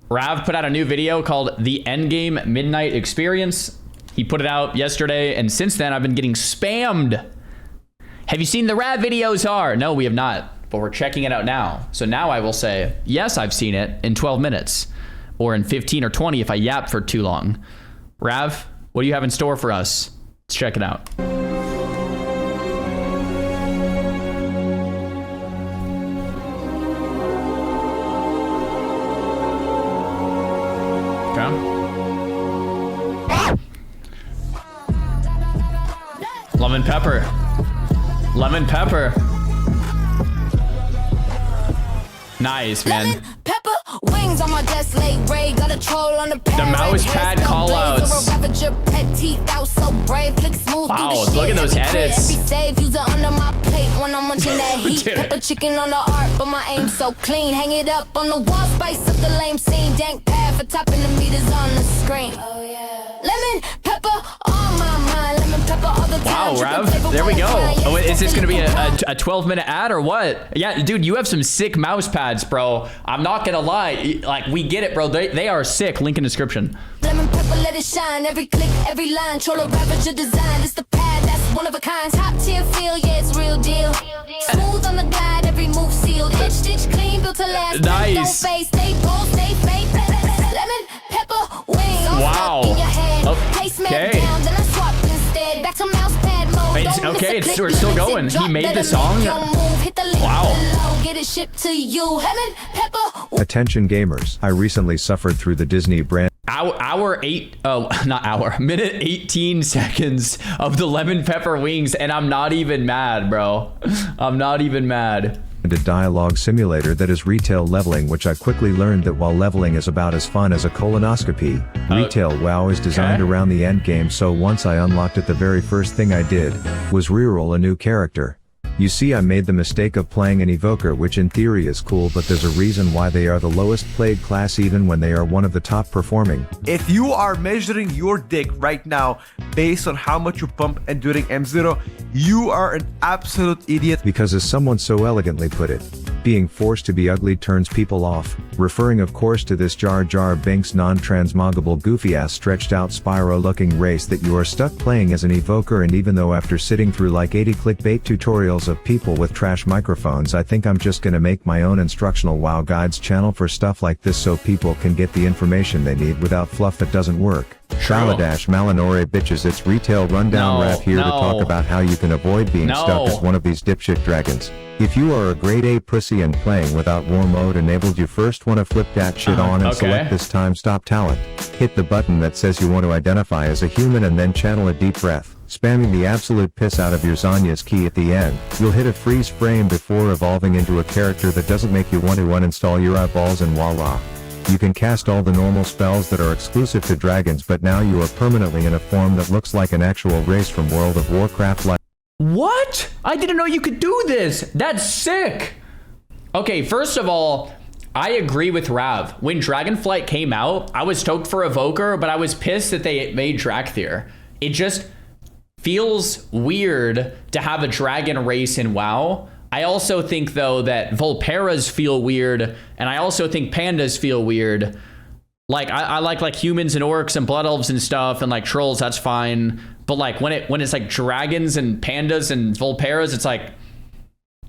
Rav put out a new video called The Endgame Midnight Experience. He put it out yesterday, and since then I've been getting spammed. Have you seen the Rav videos? No, we have not, but we're checking it out now. So now I will say, yes, I've seen it in 12 minutes, or in 15 or 20 if I yap for too long. Rav, what do you have in store for us? Let's check it out. Lemon pepper. Lemon pepper. Nice, man. Lemon pepper wings on my desk, late Ray, got a troll on the mouse pad callouts. Wow, look at those edits. Under my plate when I'm munching that heat. Pepper chicken on the art, but my aim so clean. Hang it up on the wall, spice up the lame scene. Dank pad for topping the meters on the screen. Oh yeah. Lemon pepper on my mind. Lemon pepper all the time. Wow, Rav, there we go. Oh, is this gonna be a 12-minute ad or what? Yeah, dude, you have some sick mouse pads, bro. I'm not gonna lie. Like, we get it, bro. They are sick. Link in description. Lemon pepper, let it shine. Every click, every line. Troll a ravager design. It's the pad that's one of a kind. Top tier feel, yeah, it's real deal. Smooth on the guide, every move sealed. Itch, stitch, clean, built to last. Nice. Don't face, stay bold, stay fake. Lemon pepper wings. Wow. In your head. Okay. Down, then I swap instead. Back to mouse pad mode. Wait, okay, we're still going. He made the song. Wow. Get it shipped to you. Lemon pepper. Attention gamers, I recently suffered through the Disney brand. Minute 18 seconds of the lemon pepper wings, and I'm not even mad, bro. I'm not even mad. A dialogue simulator that is retail leveling, which I quickly learned that while leveling is about as fun as a colonoscopy, retail WoW is designed around the end game, so once I unlocked it, the very first thing I did was reroll a new character. You see, I made the mistake of playing an evoker, which in theory is cool, but there's a reason why they are the lowest played class even when they are one of the top performing. If you are measuring your dick right now based on how much you pump and during M0, you are an absolute idiot. Because as someone so elegantly put it, being forced to be ugly turns people off, referring of course to this Jar Jar Binks non-transmoggable goofy-ass stretched-out Spyro-looking race that you are stuck playing as an evoker. And even though after sitting through like 80 clickbait tutorials of people with trash microphones, I think I'm just gonna make my own instructional WoW guides channel for stuff like this so people can get the information they need without fluff that doesn't work. Shaladash Malinore bitches, it's retail rundown rap here to talk about how you can avoid being stuck as one of these dipshit dragons. If you are a grade A pussy and playing without war mode enabled, you first want to flip that shit on and select this time stop talent. Hit the button that says you want to identify as a human and then channel a deep breath, spamming the absolute piss out of your Zanya's key at the end. You'll hit a freeze frame before evolving into a character that doesn't make you want to uninstall your eyeballs, and voila. You can cast all the normal spells that are exclusive to dragons, but now you are permanently in a form that looks like an actual race from World of Warcraft. Like what? I didn't know you could do this. That's sick. Okay, first of all, I agree with Rav. When Dragonflight came out, I was stoked for Evoker, but I was pissed that they made Drakthir. It just feels weird to have a dragon race in WoW. I also think, though, that Volperas feel weird, and I also think pandas feel weird. Like, I like humans and orcs and blood elves and stuff, and like trolls, that's fine. But like when it's like dragons and pandas and Volperas, it's like,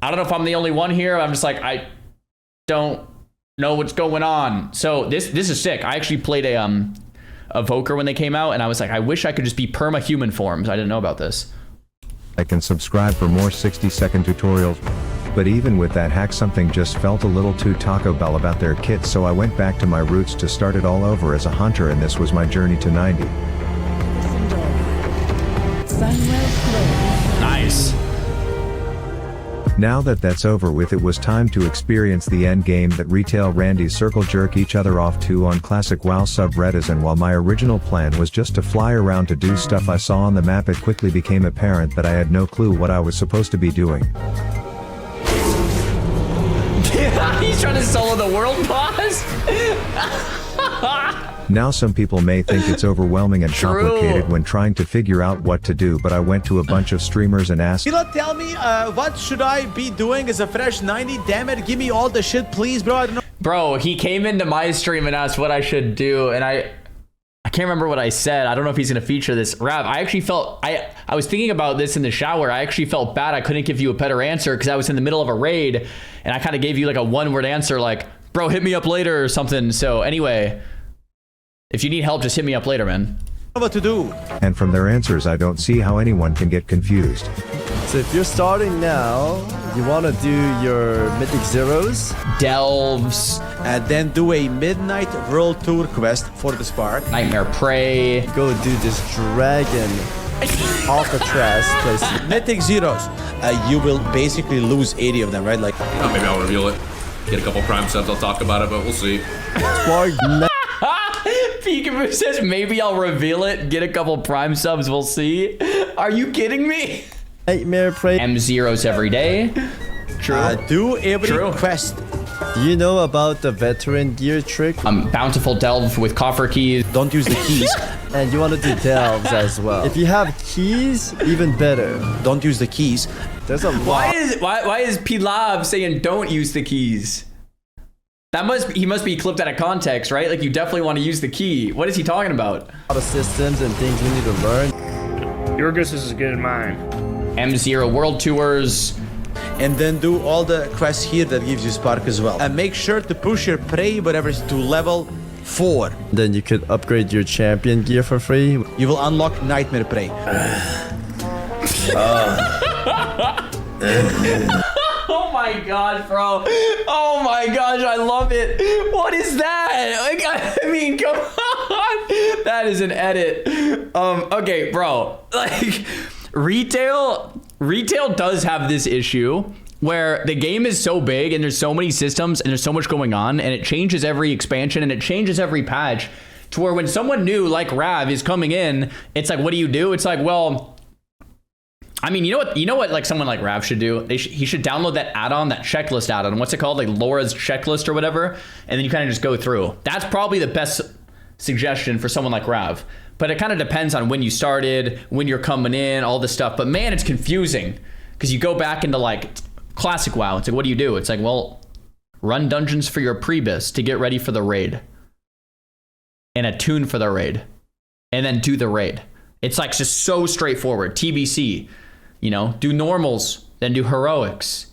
I don't know if I'm the only one here. I'm just like, I don't know what's going on. So this is sick. I actually played a Evoker when they came out, and I was like, I wish I could just be perma-human forms. I didn't know about this. I can subscribe for more 60-second tutorials. But even with that hack, something just felt a little too Taco Bell about their kits, so I went back to my roots to start it all over as a hunter, and this was my journey to 90. Nice. Now that that's over with, it was time to experience the end game that retail Randys circle jerk each other off to on classic WoW subreddits. And while my original plan was just to fly around to do stuff I saw on the map, it quickly became apparent that I had no clue what I was supposed to be doing. He's trying to solo the world boss. Now some people may think it's overwhelming and complicated when trying to figure out what to do, but I went to a bunch of streamers and asked, tell me what should I be doing as a fresh 90? Damn it, give me all the shit, please, bro. I don't know. Bro, he came into my stream and asked what I should do, and I can't remember what I said. I don't know if he's gonna feature this. Rav, I actually felt I was thinking about this in the shower. I actually felt bad I couldn't give you a better answer because I was in the middle of a raid and I kind of gave you like a one-word answer like, bro, hit me up later or something. So anyway, if you need help, just hit me up later, man. What to do? And from their answers, I don't see how anyone can get confused. So if you're starting now, you want to do your mythic zeros, Delves, And then do a midnight world tour quest for the Spark. Nightmare Prey. go do this dragon Alcatraz place. Mythic zeros. You will basically lose 80 of them, right? Like, Maybe I'll reveal it. Get a couple prime subs, I'll talk about it, but we'll see. Spark Peekaboo says maybe I'll reveal it, get a couple prime subs, we'll see. Are you kidding me? Nightmare Prey. M0s every day. True. do every True. quest. Do you know about the veteran gear trick? Bountiful Delve with coffer keys. Don't use the keys. And you want to do delves as well. If you have keys, even better. Don't use the keys. There's a Why lot. is Pilab saying don't use the keys? He must be clipped out of context, right? Like you definitely want to use the key. What is he talking about? Of systems and things we need to learn. Your guess is as good as mine. M0 World Tours. And then do all the quests here that gives you Spark as well. And make sure to push your prey, whatever, to level 4. Then you could upgrade your champion gear for free. You will unlock Nightmare Prey. Oh my god, bro. Oh my gosh, I love it. What is that? Like, I mean, come on. That is an edit. Okay, bro. Like, retail does have this issue where the game is so big and there's so many systems and there's so much going on and it changes every expansion and it changes every patch to where when someone new like Rav is coming in, it's like, what do? It's like, well, I mean, you know what like someone like Rav should do? He should download that add-on, that checklist add-on. What's it called? Like Laura's checklist or whatever. And then you kind of just go through. That's probably the best suggestion for someone like Rav. But it kind of depends on when you started, when you're coming in, all this stuff. But man, it's confusing because you go back into like classic WoW. It's like, what do? It's like, well, run dungeons for your prebis to get ready for the raid and attune for the raid and then do the raid. It's like just so straightforward. TBC, do normals, then do heroics,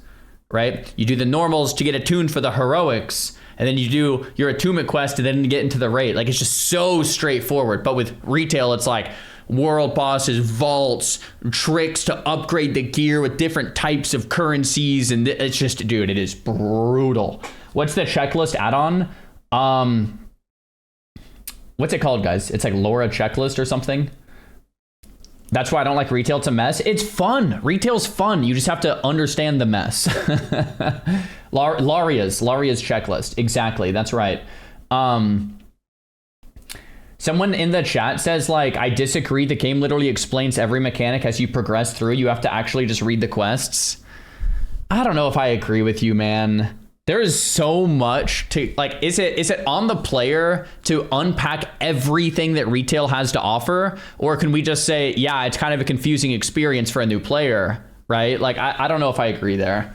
right? You do the normals to get attuned for the heroics. And then you do your attunement quest and then get into the raid. Like, it's just so straightforward. But with retail, it's like world bosses, vaults, tricks to upgrade the gear with different types of currencies. And it's just, dude, it is brutal. What's the checklist add-on? What's it called, guys? It's like Laura checklist or something. That's why I don't like retail. It's a mess. It's fun. Retail's fun. You just have to understand the mess. Laria's checklist. Exactly. That's right. Someone in the chat says, like, I disagree. The game literally explains every mechanic as you progress through. You have to actually just read the quests. I don't know if I agree with you, man. There is so much to, like, is it on the player to unpack everything that retail has to offer? Or can we just say, yeah, it's kind of a confusing experience for a new player, right? Like, I don't know if I agree there.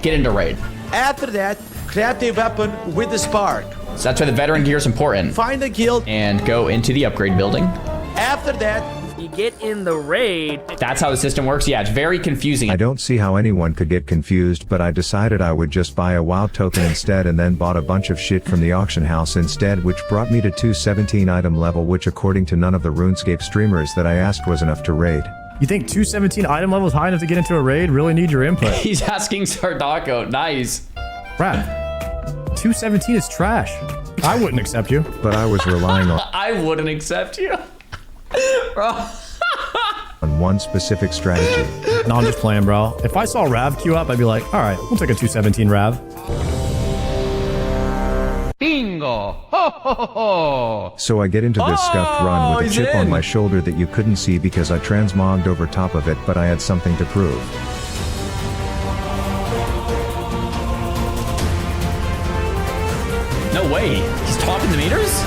Get into raid. After that, craft a weapon with the Spark. So that's why the veteran gear is important. Find a guild. And go into the upgrade building. After that, You get in the raid. That's how the system works. Yeah, it's very confusing. I don't see how anyone could get confused, but I decided I would just buy a WoW token instead and then bought a bunch of shit from the auction house instead, which brought me to 217 item level, which according to none of the RuneScape streamers that I asked was enough to raid. You think 217 item level is high enough to get into a raid? Really need your input. He's asking Sardako. Nice. Brad, 217 is trash. I wouldn't accept you. But I was relying I wouldn't accept you. Bro. on one specific strategy. No, I'm just playing, bro. If I saw Rav queue up, I'd be like, all right, we'll take a 217 Rav. Bingo. Ho, ho, ho, ho. So I get into this scuffed run with a he's chip on in. my shoulder that you couldn't see because I transmogged over top of it, but I had something to prove. No way. He's topping the meters?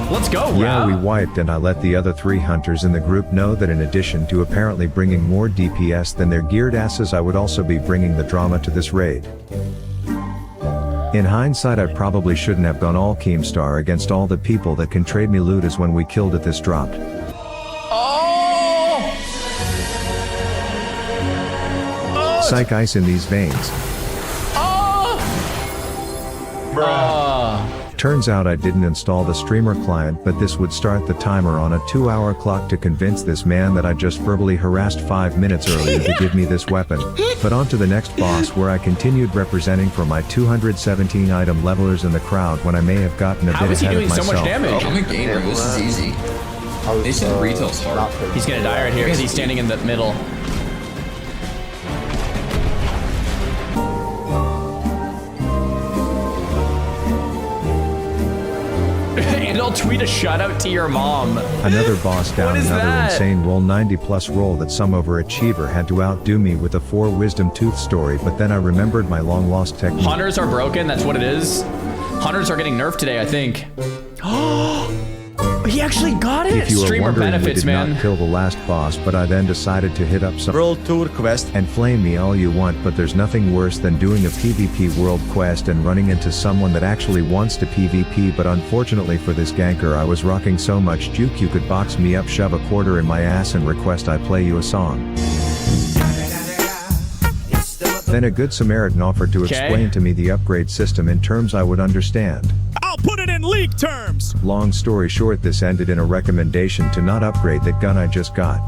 Let's go, Yeah, Rav. we wiped, and I let the other 3 hunters in the group know that in addition to apparently bringing more DPS than their geared asses, I would also be bringing the drama to this raid. In hindsight, I probably shouldn't have gone all Keemstar against all the people that can trade me loot as when we killed it this dropped. Psych ice in these veins. Turns out I didn't install the streamer client, but this would start the timer on a 2-hour clock to convince this man that I just verbally harassed 5 minutes earlier to give me this weapon. But on to the next boss, where I continued representing for my 217 item levelers in the crowd when I may have gotten a How bit is he ahead of doing so myself. much damage? I'm a gamer. This is easy. They said retail's hard. He's gonna die right here because he's standing in the middle. And I'll tweet a shout out to your mom. Another boss down, What is another that? insane roll, 90+ roll that some overachiever had to outdo me with a 4 wisdom tooth story, but then I remembered my long lost technique. Hunters are broken, that's what it is. Hunters are getting nerfed today, I think. He actually got it! If you were Streamer wondering, we benefits, did man. not kill the last boss, but I then decided to hit up some World Tour quest. and flame me all you want, but there's nothing worse than doing a PvP world quest and running into someone that actually wants to PvP, but unfortunately for this ganker I was rocking so much juke you could box me up, shove a quarter in my ass and request I play you a song. Then a good Samaritan offered to explain to me the upgrade system in terms I would understand. I'll put it in league terms. Long story short, this ended in a recommendation to not upgrade that gun I just got.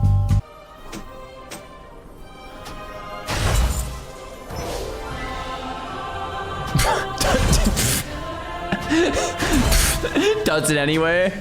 Does it anyway?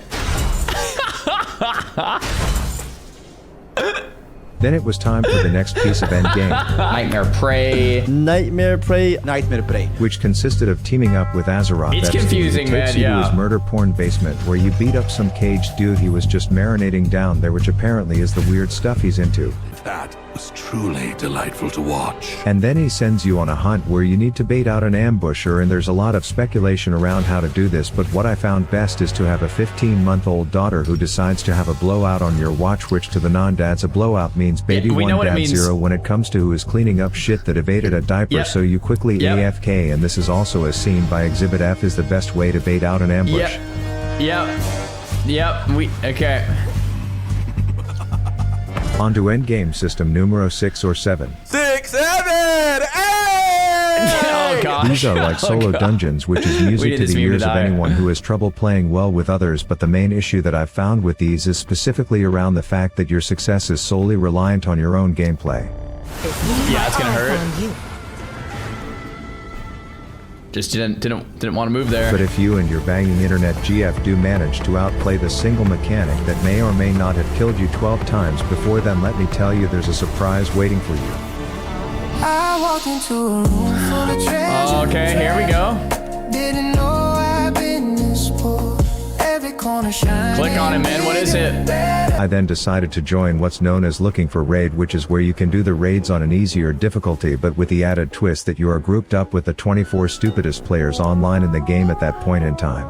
Then it was time for the next piece of Endgame, Nightmare Prey. Nightmare Prey. Nightmare Prey. which consisted of teaming up with Azeroth. It's Epstein, who confusing, takes man, you yeah. to his murder porn basement where you beat up some caged dude he was just marinating down there, which apparently is the weird stuff he's into. That was truly delightful to watch. And then he sends you on a hunt where you need to bait out an ambusher, and there's a lot of speculation around how to do this, but what I found best is to have a 15-month-old daughter who decides to have a blowout on your watch, which to the non-dads a blowout means baby we know one what it dad means. zero when it comes to who is cleaning up shit that evaded a diaper, Yep. so you quickly Yep. AFK, and this is also as seen by Exhibit F is the best way to bait out an ambush. Yep, okay. On to endgame system numero 6 or 7. 6, 7, 8! Oh gosh. These are like solo God. dungeons, which is We music need to this the meme to ears of die. anyone who has trouble playing well with others, but the main issue that I've found with these is specifically around the fact that your success is solely reliant on your own gameplay. Yeah, it's gonna hurt. Just didn't want to move there. But if you and your banging internet GF do manage to outplay the single mechanic that may or may not have killed you 12 times before, then let me tell you there's a surprise waiting for you. I walked into a room full of treasure. Okay, here we go. Didn't know I'd been this poor. Every corner shining. Click on it, man. What is it? I then decided to join what's known as Looking for Raid, which is where you can do the raids on an easier difficulty, but with the added twist that you are grouped up with the 24 stupidest players online in the game at that point in time.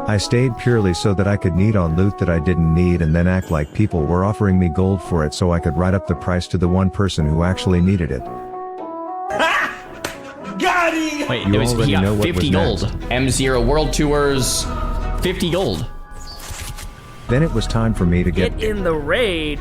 I stayed purely so that I could need on loot that I didn't need and then act like people were offering me gold for it so I could write up the price to the one person who actually needed it. Wait, You it was, already he got know what 50 was gold. next. M0 World Tours, 50 gold. Then it was time for me to get Get in the raid.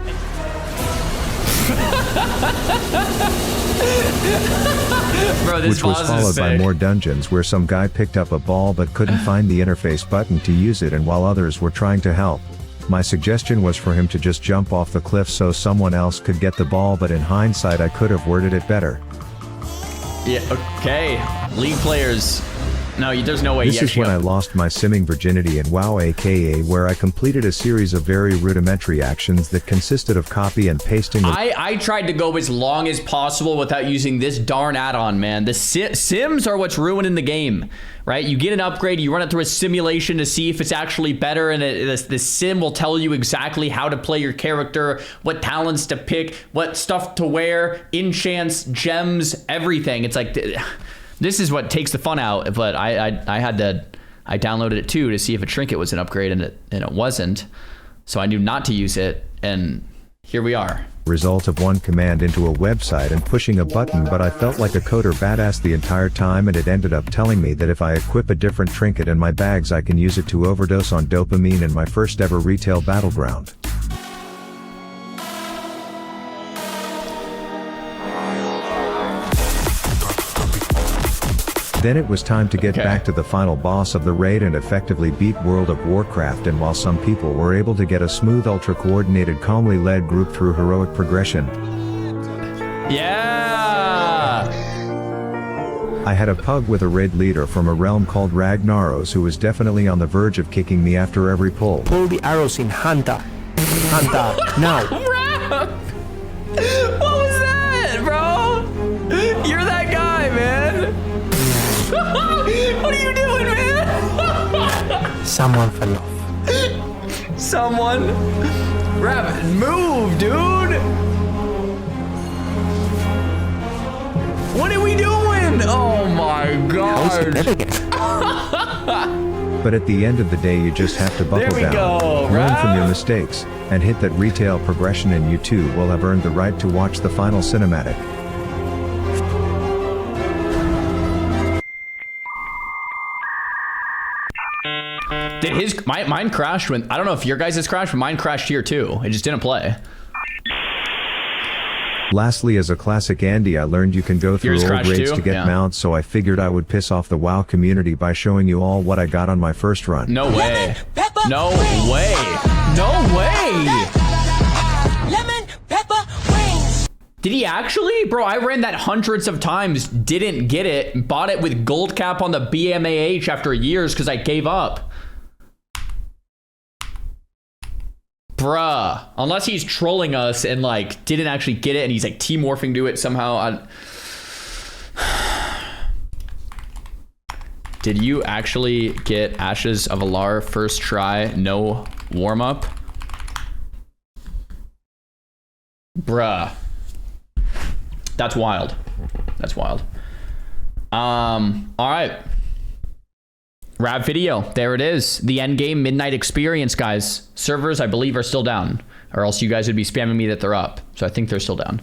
Bro, this which was boss is followed by sick. more dungeons where some guy picked up a ball but couldn't find the interface button to use it, and while others were trying to help, my suggestion was for him to just jump off the cliff so someone else could get the ball, but in hindsight I could have worded it better. Yeah, okay. League players. No, there's no way This he is actually when I got- lost my simming virginity in WoW, aka where I completed a series of very rudimentary actions that consisted of copy and pasting of I tried to go as long as possible without using this darn add-on, man. The sims are what's ruining the game, right? You get an upgrade, you run it through a simulation to see if it's actually better, and the sim will tell you exactly how to play your character, what talents to pick, what stuff to wear, enchants, gems, everything. It's like, this is what takes the fun out, but I I downloaded it too to see if a trinket was an upgrade, and it wasn't. So I knew not to use it, and here we are. Result of one command into a website and pushing a button, but I felt like a coder badass the entire time, and it ended up telling me that if I equip a different trinket in my bags I can use it to overdose on dopamine in my first ever retail battleground. Then it was time to get back to the final boss of the raid and effectively beat World of Warcraft, and while some people were able to get a smooth ultra-coordinated calmly led group through heroic progression, yeah, I had a pug with a raid leader from a realm called Ragnaros who was definitely on the verge of kicking me after every pull. Pull the arrows in Hunter. Hunter, now. What was that, bro? You're that guy, man. What are you doing, man? Someone fell off. Someone? Rabbit, move, dude. What are we doing? Oh my god. But at the end of the day you just have to buckle down, learn from your mistakes, and hit that retail progression, and you too will have earned the right to watch the final cinematic. Did mine crashed when, I don't know if your guys' crashed, but mine crashed here too. It just didn't play. Lastly, as a classic Andy, I learned you can go through Yours old crashed raids too? to get Yeah. mounts, so I figured I would piss off the WoW community by showing you all what I got on my first run. No way. No way. No way. Did he actually? Bro, I ran that hundreds of times, didn't get it, bought it with gold cap on the BMAH after years because I gave up. Bruh. Unless he's trolling us and like didn't actually get it and he's like T-morphing to it somehow. Did you actually get Ashes of Alar first try? No warm-up? Bruh. That's wild. That's wild. All right. Rap video. There it is. The Endgame Midnight Experience, guys. Servers, I believe, are still down. Or else you guys would be spamming me that they're up. So I think they're still down.